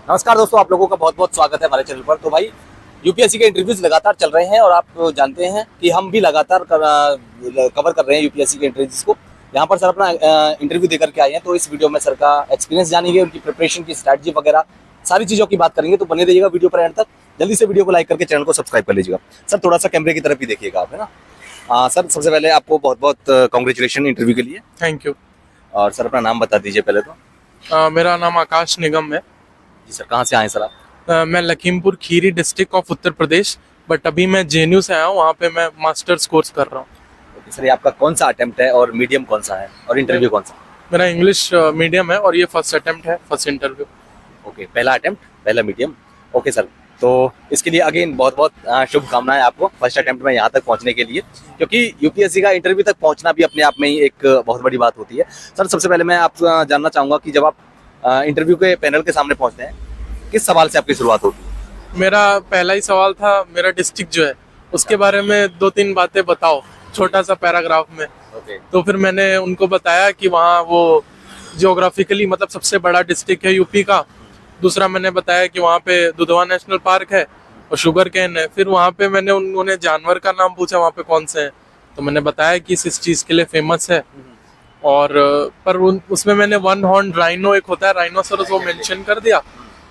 नमस्कार दोस्तों, आप लोगों का बहुत बहुत स्वागत है हमारे चैनल पर। तो भाई यूपीएससी के इंटरव्यूज लगातार चल रहे हैं और आप जानते हैं कि हम भी लगातार कवर कर रहे हैं यूपीएससी के इंटरव्यूज को। यहाँ पर सर अपना इंटरव्यू देकर के आए हैं, तो इस वीडियो में सर का एक्सपीरियंस जानेंगे, उनकी प्रिपरेशन की स्ट्रैटेजी वगैरह सारी चीज़ों की बात करेंगे। तो बने रहिएगा वीडियो पर एंड तक। जल्दी से वीडियो को लाइक करके चैनल को सब्सक्राइब कर लीजिएगा। सर थोड़ा सा कैमरे की तरफ भी देखिएगा आप, है ना। सर सबसे पहले आपको बहुत बहुत कॉन्ग्रेचुलेशन इंटरव्यू के लिए। Thank you. और सर अपना नाम बता दीजिए पहले तो। मेरा नाम आकाश निगम है। जी सर, कहाँ से आए सर आप? मैं Lakhimpur Kheri district of Uttar Pradesh, but अभी मैं जेएनयू से आया हूँ। वहाँ पे मैं मास्टर्स कोर्स कर रहा हूँ। ओके सर, ये आपका कौन सा अटेम्प्ट है और मीडियम कौन सा है और इंटरव्यू कौन सा? मेरा इंग्लिश मीडियम है और ये फर्स्ट अटेम्प्ट है, फर्स्ट इंटरव्यू। ओके, पहला अटेम्प्ट, पहला मीडियम। ओके सर, तो इसके लिए अगेन बहुत बहुत शुभकामनाएं आपको फर्स्ट अटेम्प्ट में यहाँ तक पहुँचने के लिए, क्योंकि यूपीएससी का इंटरव्यू तक पहुँचना भी अपने आप में ही एक बहुत बड़ी बात होती है। सर सबसे पहले मैं आप जानना चाहूँगा कि जब आप इंटरव्यू के पैनल के सामने पहुँचते हैं, किस सवाल से आपकी शुरुआत होती है? मेरा पहला ही सवाल था, मेरा डिस्ट्रिक्ट जो है उसके बारे में 2-3 बातें बताओ, छोटा सा पैराग्राफ में। तो फिर मैंने उनको बताया कि वहाँ वो जियोग्राफिकली मतलब सबसे बड़ा डिस्ट्रिक्ट है यूपी का। दूसरा मैंने बताया कि वहाँ पे दुधवा नेशनल पार्क है और शुगर कैन है। फिर वहाँ पे मैंने उन्होंने जानवर का नाम पूछा वहाँ पे कौन से हैं, तो मैंने बताया कि इस चीज़ के लिए फेमस है। और पर उसमें मैंने वन हॉर्न राइनो एक होता है, राइनोसोरस, वो मेंशन कर दिया।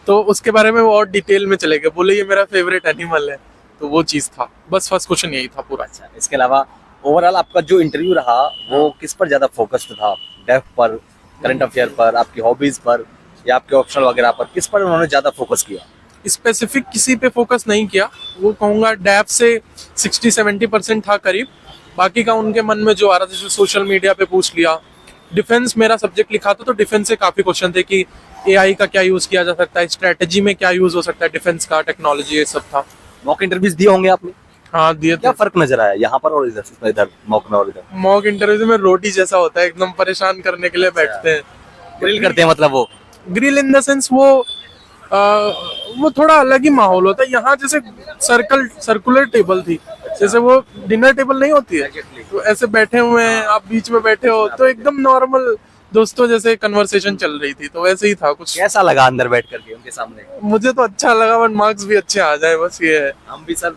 तो उसके बारे में वो और डिटेल में चले गए, बोले ये मेरा फेवरेट एनिमल है। तो वो चीज़ था, बस फर्स्ट क्वेश्चन यही था पूरा। अच्छा, इसके अलावा ओवरऑल आपका जो इंटरव्यू रहा वो किस पर ज़्यादा फोकस्ड था? डेफ पर, करंट अफेयर पर, आपकी हॉबीज पर, या आपके ऑप्शनल वगैरह पर? किस पर उन्होंने ज़्यादा फोकस किया? स्पेसिफिक किसी पे फोकस नहीं किया। वो कहूँगा डैप से 60-70% था करीब। बाकी का उनके मन में जो आ रहा था, जैसे सोशल मीडिया पे पूछ लिया। डिफेंस मेरा सब्जेक्ट लिखा था, तो डिफेंस से काफ़ी क्वेश्चन थे कि एआई का क्या यूज़ किया जा सकता है, स्ट्रेटेजी में क्या यूज़ हो सकता है डिफेंस का, टेक्नोलॉजी, ये सब था। मॉक इंटरव्यूज दिए होंगे आपने? हाँ दिए थे। क्या फर्क नजर आया यहाँ पर और इधर, इधर मॉक में और इधर? मॉक इंटरव्यू में रोटी जैसा होता है, एकदम परेशान करने के लिए बैठते हैं, ग्रिल करते हैं मतलब वो? ग्रिल इन द सेंस वो थोड़ा अलग ही माहौल होता है। यहाँ जैसे सर्कुलर टेबल थी, जैसे वो डिनर टेबल नहीं होती है, तो ऐसे बैठे हुए हैं, आप बीच में बैठे हो, तो एकदम नॉर्मल दोस्तों जैसे कन्वर्सेशन चल रही थी। तो वैसे ही था कुछ। कैसा लगा अंदर बैठ करके उनके सामने? मुझे तो अच्छा लगा, बट मार्क्स भी अच्छे आ जाए, बस ये है। हम भी सर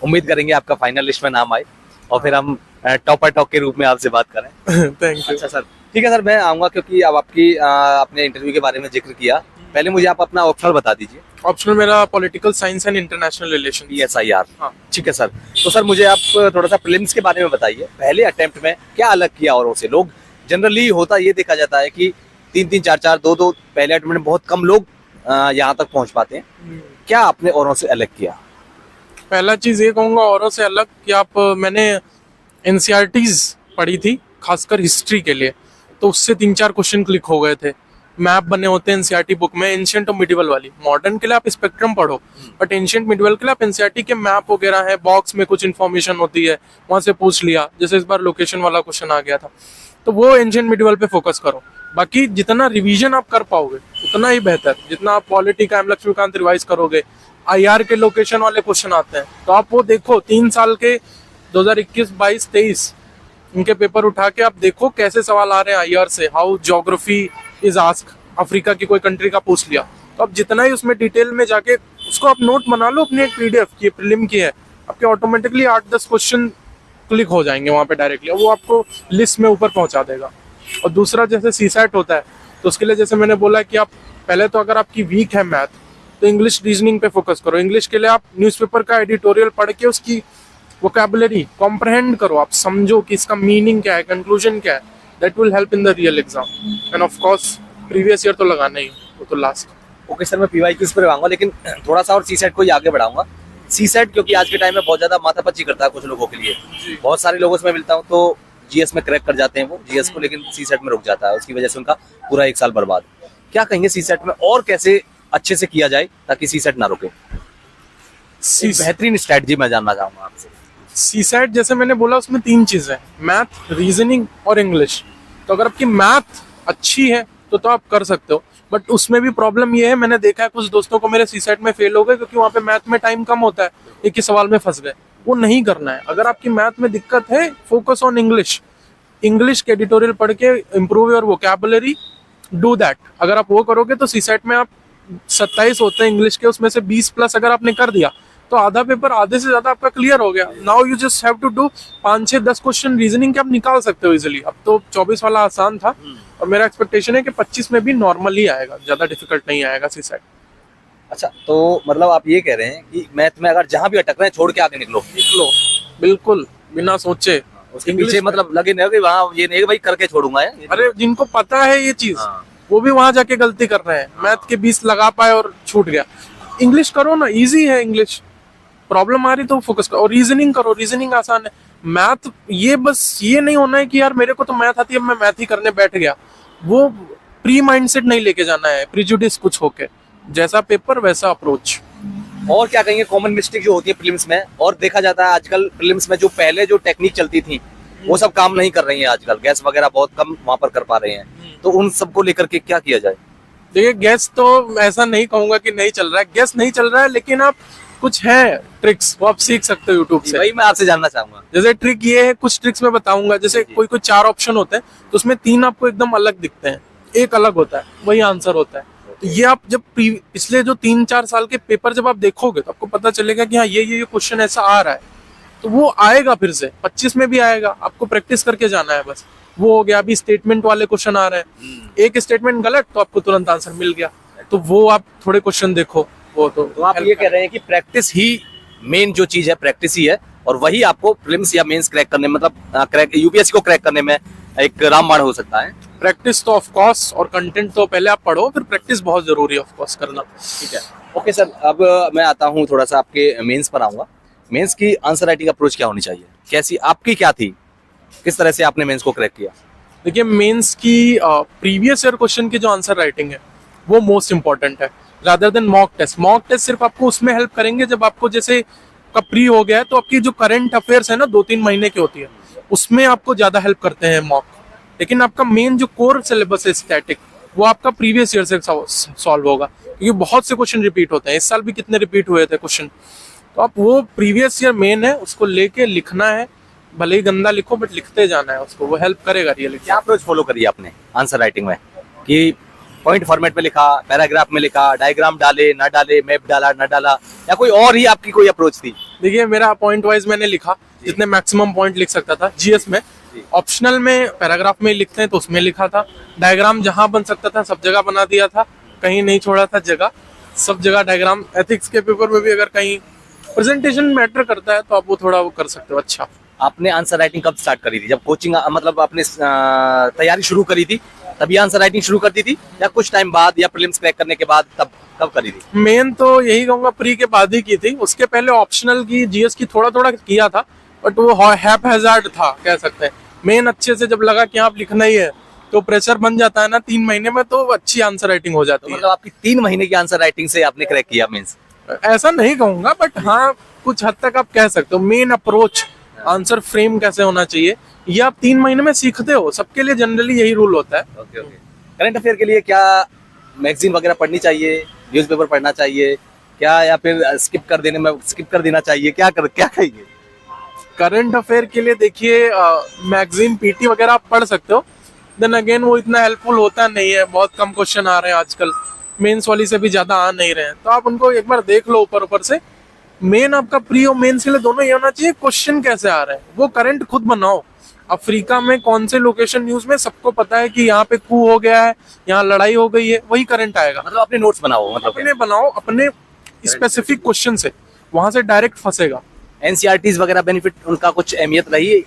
उम्मीद करेंगे आपका फाइनल लिस्ट में नाम आए और फिर हम टॉपर टॉक के रूप में आपसे बात करें। Thank you. अच्छा सर, ठीक है सर, मैं आऊँगा क्योंकि अब आपकी अपने इंटरव्यू के बारे में जिक्र किया। पहले मुझे आप अपना ऑप्शनल बता दीजिए। ऑप्शनल मेरा political science and international relation, PSIR। हाँ। ठीक है सर, तो सर मुझे आप थोड़ा सा प्रीलिम्स के बारे में बताइए। पहले अटेम्प्ट में क्या अलग किया औरों से? लोग जनरली होता ये देखा जाता है कि 3-3, 4-4, 2-2 पहले अटेम्प्ट में बहुत कम लोग यहाँ तक पहुँच पाते हैं। क्या आपने औरों से अलग किया? पहला चीज़ ये कहूँगा औरों से अलग कि मैंने NCERTs पढ़ी थी, खासकर हिस्ट्री के लिए, तो उससे 3-4 क्वेश्चन क्लिक हो गए थे। मैप बने होते हैं NCERT बुक में, एंशिएंट और मिडिवल वाली। मॉडर्न के लिए आप स्पेक्ट्रम पढ़ो, बट एंशिएंट मिडिवल के लिए आप NCERT के मैप वगैरह है, बॉक्स में कुछ इन्फॉर्मेशन होती है, वहाँ से पूछ लिया। जैसे इस बार लोकेशन वाला क्वेश्चन आ गया था, तो वो एंशिएंट मिडिवल पे फोकस करो। बाकी जितना रिवीजन आप कर पाओगे उतना ही बेहतर। जितना आप पॉलिटी का लक्ष्मीकांत रिवाइज करोगे, IR के लोकेशन वाले क्वेश्चन आते हैं, तो आप वो देखो 3 साल के 2021, 22, 23 उनके पेपर उठा के आप देखो कैसे सवाल आ रहे हैं IR से। How geography is ask, Africa की कोई कंट्री का पूछ लिया, तो आप जितना ही उसमें डिटेल में जाके उसको आप नोट बना लो अपनी एक PDF की, प्रीलिम की है, आपके ऑटोमेटिकली 8-10 क्वेश्चन क्लिक हो जाएंगे वहाँ पे डायरेक्टली, और वो आपको लिस्ट में ऊपर पहुँचा देगा। और दूसरा जैसे CSAT होता है, तो उसके लिए जैसे मैंने बोला कि आप पहले तो अगर आपकी वीक है मैथ, तो इंग्लिश रीजनिंग पे फोकस करो। इंग्लिश के लिए आप न्यूज़पेपर का एडिटोरियल पढ़ के उसकी वोकैबुलरी कॉम्प्रहेंड करो, आप समझो कि इसका मीनिंग क्या है, कंक्लूजन क्या है। That will help in the real exam. End of course previous year तो लगाना ही, वो तो लास्ट। ओके सर, मैं PYQs पर आऊँगा, लेकिन थोड़ा सा और CSAT को ही आगे बढ़ाऊंगा। CSAT क्योंकि आज के टाइम में बहुत ज़्यादा माथापच्ची करता है कुछ लोगों के लिए। बहुत सारे लोगों से मैं मिलता हूँ तो GS में क्रैक कर जाते हैं वो GS को, लेकिन CSAT में रुक जाता है, उसकी वजह से उनका पूरा 1 साल बर्बाद। क्या कहेंगे CSAT में और कैसे अच्छे से किया जाए ताकि CSAT ना रुके? बेहतरीन स्ट्रेटजी मैं जानना चाहूँगा आपसे। CSAT जैसे मैंने बोला उसमें 3 चीज़ें, मैथ, रीजनिंग और इंग्लिश। तो अगर आपकी मैथ अच्छी है तो आप कर सकते हो, बट उसमें भी प्रॉब्लम ये है, मैंने देखा है कुछ दोस्तों को मेरे CSAT में फेल हो गए क्योंकि वहाँ पे मैथ में टाइम कम होता है, एक ही सवाल में फंस गए। वो नहीं करना है। अगर आपकी मैथ में दिक्कत है, फोकस ऑन इंग्लिश। इंग्लिश के एडिटोरियल पढ़ के improve your vocabulary, do that. अगर आप वो करोगे तो CSAT में आप 27 होते हैं इंग्लिश के, उसमें से 20 प्लस अगर आपने कर दिया तो आधा पेपर आधे से ज्यादा आपका क्लियर हो गया। Now you just have to do 5-6-10 question reasoning के आप निकाल सकते हो इजिली। अब तो 24 वाला आसान था और मेरा एक्सपेक्टेशन है कि 25 में भी नॉर्मल ही आएगा, ज्यादा डिफिकल्ट नहीं आएगा सी सेट। अच्छा, तो मतलब आप ये कह रहे हैं कि मैथ में अगर जहां भी अटक रहे हैं छोड़ के आगे निकलो। बिल्कुल बिना सोचे। उसके पीछे मतलब लगे नहीं हो कि वहाँ ये नहीं कि भाई करके छोड़ूंगा है। अरे जिनको पता है ये चीज, हाँ। वो भी वहां जाके गलती कर रहे हैं। मैथ के 20 लगा पाए और छूट गया। इंग्लिश करो ना, इजी है इंग्लिश। प्रॉब्लम आ रही तो फोकस करो, और रीजनिंग करो, रीजनिंग आसान है। मैथ ये बस ये नहीं होना है कि यार मेरे को तो मैथ आती है मैं मैथ ही करने बैठ गया। वो प्री माइंडसेट नहीं लेके जाना है, प्रिजुडिस कुछ होके, जैसा पेपर वैसा अप्रोच। और क्या कहेंगे कॉमन मिस्टेक जो होती है प्रीलिम्स में, और देखा जाता है आजकल प्रीलिम्स में जो पहले जो टेक्निक चलती थी वो सब काम नहीं कर रही है आजकल, गैस वगैरह बहुत कम वहां पर कर पा रहे हैं, तो उन सबको लेकर के क्या किया जाए? देखिए गैस तो ऐसा नहीं कहूंगा कि नहीं चल रहा है, गैस नहीं चल रहा है, लेकिन आप कुछ है ट्रिक्स वो आप सीख सकते हो यूट्यूब से। वही मैं आपसे जानना चाहूंगा। जैसे ट्रिक ये है, कुछ ट्रिक्स मैं बताऊंगा। जैसे कोई 4 ऑप्शन होते हैं तो उसमें 3 आपको एकदम अलग दिखते हैं, एक अलग होता है, वही आंसर होता है। तो ये आप जब पिछले जो 3-4 साल के पेपर जब आप देखोगे तो आपको पता चलेगा कि हाँ ये क्वेश्चन ऐसा आ रहा है, तो वो आएगा फिर से 25 में भी आएगा। आपको प्रैक्टिस करके जाना है बस। वो हो गया। अभी स्टेटमेंट वाले क्वेश्चन आ रहे हैं, एक स्टेटमेंट गलत तो आपको तुरंत आंसर मिल गया, तो वो आप थोड़े क्वेश्चन देखो। वो तो आप ये कह रहे हैं कि प्रैक्टिस ही मेन जो चीज है, प्रैक्टिस ही है, और वही आपको प्रीलिम्स या मेंस क्रैक करने मतलब यूपीएससी को क्रैक करने में एक रामबाण हो सकता है। प्रैक्टिस तो ऑफ कोर्स, और कंटेंट तो पहले आप पढ़ो, फिर प्रैक्टिस बहुत जरूरी है ऑफ कोर्स करना। ठीक है, ओके सर। अब मैं आता हूँ थोड़ा सा आपके मेंस पर आऊंगा। मेंस की आंसर राइटिंग अप्रोच क्या होनी चाहिए, कैसी आपकी क्या थी, किस तरह से आपने मेंस को क्रैक किया? देखिए मेंस की प्रीवियस ईयर क्वेश्चन की जो आंसर राइटिंग है वो मोस्ट इंपॉर्टेंट है, rather than mock test. Mock test सिर्फ आपको उसमें हेल्प करेंगे जब आपको जैसे का प्री हो गया है, तो आपकी जो करंट अफेयर्स है ना 2-3 महीने की होती है, उसमें आपको ज्यादा हेल्प करते हैं मॉक। लेकिन आपका मेन जो कोर सिलेबस है स्टैटिक, वो आपका प्रीवियस ईयर से सॉल्व होगा, क्योंकि बहुत से क्वेश्चन रिपीट होते हैं। इस साल भी कितने रिपीट हुए थे क्वेश्चन, तो आप वो प्रीवियस ईयर मेन है उसको लेके लिखना है। भले ही गंदा लिखो बट लिखते जाना है उसको, वो हेल्प करेगा रियली। क्या अप्रोच फॉलो करी आपने आंसर राइटिंग में, कि पॉइंट फॉर्मेट में लिखा, पैराग्राफ में लिखा, डायग्राम डाले ना डाले, मैप डाला ना डाला, या कोई और ही आपकी कोई अप्रोच थी? देखिए मेरा पॉइंट वाइज मैंने लिखा जितने मैक्सिमम पॉइंट लिख सकता था जीएस में। ऑप्शनल में पैराग्राफ में लिखते हैं तो उसमें लिखा था। डायग्राम जहां बन सकता था सब जगह बना दिया था, कहीं नहीं छोड़ा था जगह, सब जगह डायग्राम। एथिक्स के पेपर में भी अगर कहीं प्रेजेंटेशन मैटर करता है तो आप वो थोड़ा वो कर सकते हो। अच्छा, आपने आंसर राइटिंग कब स्टार्ट करी थी? जब कोचिंग मतलब आपने तैयारी शुरू करी थी तभी आंसर राइटिंग शुरू कर दी थी, या कुछ टाइम बाद, या प्रीलिम्स क्रैक करने के बाद, तब कब करी थी? मेन तो यही कहूंगा प्री के बाद ही की थी। उसके पहले ऑप्शनल की जीएस की थोड़ा थोड़ा किया था, बट वो हैज़ार्ड था कह सकते हैं। मेन अच्छे से जब लगा कि आप लिखना ही है तो प्रेशर बन जाता है ना 3 महीने में, तो अच्छी आंसर राइटिंग हो जाती है। मतलब आपकी 3 महीने की आंसर राइटिंग से आपने क्रैक किया मेंस? ऐसा नहीं कहूंगा, बट हाँ कुछ हद तक आप कह सकते हो। मेन अप्रोच, आंसर फ्रेम कैसे होना चाहिए, ये आप 3 महीने में सीखते हो। सबके लिए जनरली यही रूल होता है। Okay okay. करंट अफेयर के लिए क्या मैगजीन वगैरह पढ़नी चाहिए, न्यूज़पेपर पढ़ना चाहिए क्या, या फिर स्किप कर देना चाहिए, क्या कहेंगे? करंट अफेयर के लिए देखिए मैगजीन पीटी वगैरह आप पढ़ सकते हो, देन अगेन वो इतना हेल्पफुल होता नहीं है। बहुत कम क्वेश्चन आ रहे हैं आजकल, मेंस वाली से भी ज्यादा आ नहीं रहे हैं, तो आप उनको एक बार देख लो ऊपर ऊपर से। मेन आपका प्री और मेंस के लिए दोनों ये होना चाहिए क्वेश्चन कैसे आ रहे हैं, वो करंट खुद बनाओ। अफ्रीका में कौन से लोकेशन न्यूज में सबको पता है कि यहाँ पे कू हो गया है, यहाँ लड़ाई हो गई है, वही करंट आएगा। मतलब अपने नोट्स बनाओ, मतलब अपने बनाओ, अपने स्पेसिफिक क्वेश्चन से, वहां से डायरेक्ट फंसेगा। एनसीईआरटीज वगैरह बेनिफिट, उनका कुछ अहमियत रही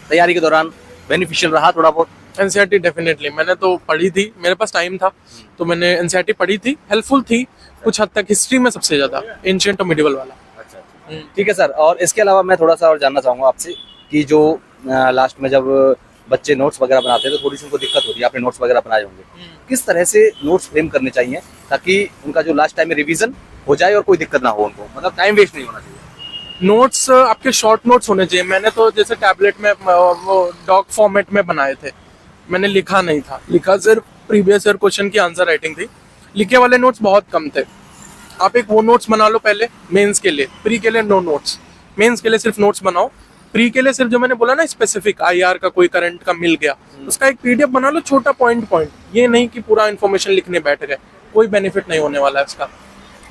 तैयारी के दौरान, बेनिफिशियल रहा थोड़ा बहुत? एनसीईआरटी डेफिनेटली मैंने तो पढ़ी थी, मेरे पास टाइम था तो मैंने एनसीईआरटी पढ़ी थी, हेल्पफुल थी कुछ हद तक। हिस्ट्री में सबसे ज्यादा, एंशिएंट और मिडिवल वाला। ठीक है सर। और इसके अलावा मैं थोड़ा सा और जानना चाहूंगा आपसे कि जो लास्ट में जब बच्चे नोट्स वगैरह बनाते हैं तो थोड़ी सी उनको दिक्कत होती है, आपने नोट्स वगैरह बनाए होंगे, किस तरह से नोट्स फ्रेम करने चाहिए ताकि उनका जो लास्ट टाइम में रिवीजन हो जाए और कोई दिक्कत ना हो उनको, मतलब टाइम वेस्ट नहीं होना चाहिए? नोट्स आपके शॉर्ट नोट्स होने चाहिए। मैंने तो जैसे टैबलेट में वो डॉक फॉर्मेट में बनाए थे, मैंने लिखा नहीं था, लिखा सिर्फ प्रीवियस ईयर क्वेश्चन की आंसर राइटिंग थी। लिखे वाले नोट्स बहुत कम थे। आप एक वो नोट्स बना लो पहले मेंस के लिए, प्री के लिए नो नोट्स, मेंस के लिए सिर्फ नोट्स बनाओ। प्री के लिए सिर्फ जो मैंने बोला ना स्पेसिफिक आईआर का कोई करंट का मिल गया, उसका एक पीडीएफ बना लो छोटा पॉइंट। ये नहीं कि पूरा इन्फॉर्मेशन लिखने बैठ गए, कोई बेनिफिट नहीं होने वाला है उसका।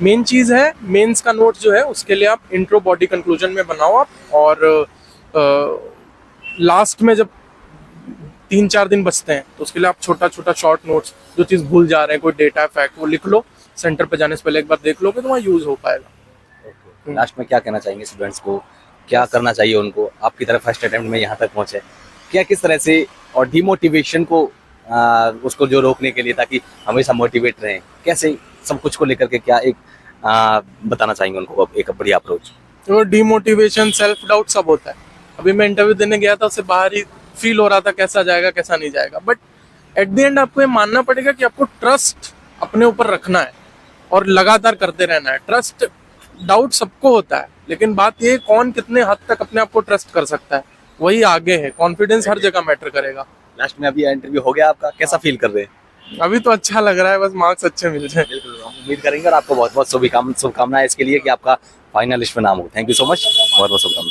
मेन चीज़ है मेंस का नोट जो है उसके लिए आप इंट्रो बॉडी कंक्लूजन में बनाओ आप, और लास्ट में जब 3-4 दिन बचते हैं तो उसके लिए आप छोटा छोटा शॉर्ट नोट्स, जो चीज़ भूल जा रहे हैं, कोई डेटा फैक्ट, वो लिख लो। सेंटर पे जाने से पहले एक बार देख लोगे तो वहाँ यूज़ हो पाएगा। लास्ट में क्या कहना चाहेंगे स्टूडेंट्स को, क्या करना चाहिए उनको, आपकी तरफ फर्स्ट अटेम्प्ट में यहाँ तक पहुँचे, क्या किस तरह से, और डिमोटिवेशन को उसको जो रोकने के लिए, ताकि हमेशा मोटिवेट रहें, कैसे सब कुछ को लेकर के क्या एक बताना चाहेंगे उनको एक बढ़िया अप्रोच? तो डिमोटिवेशन, सेल्फ डाउट सब होता है। अभी मैं इंटरव्यू देने गया था, उससे बाहर ही फील हो रहा था कैसा जाएगा कैसा नहीं जाएगा, बट एट द एंड आपको ये मानना पड़ेगा कि आपको ट्रस्ट अपने ऊपर रखना है और लगातार करते रहना है। ट्रस्ट डाउट सबको होता है, लेकिन बात ये कौन कितने हद तक अपने आप को ट्रस्ट कर सकता है, वही आगे है। कॉन्फिडेंस हर जगह मैटर करेगा। लास्ट में अभी इंटरव्यू हो गया आपका, कैसा फील कर रहे हैं? अभी तो अच्छा लग रहा है, बस मार्क्स अच्छे मिल जाए। बिल्कुल, हम उम्मीद करेंगे और आपको बहुत बहुत शुभकामनाएं इसके लिए कि आपका फाइनल लिस्ट में नाम हो। थैंक यू सो मच, बहुत बहुत शुभकामनाएं।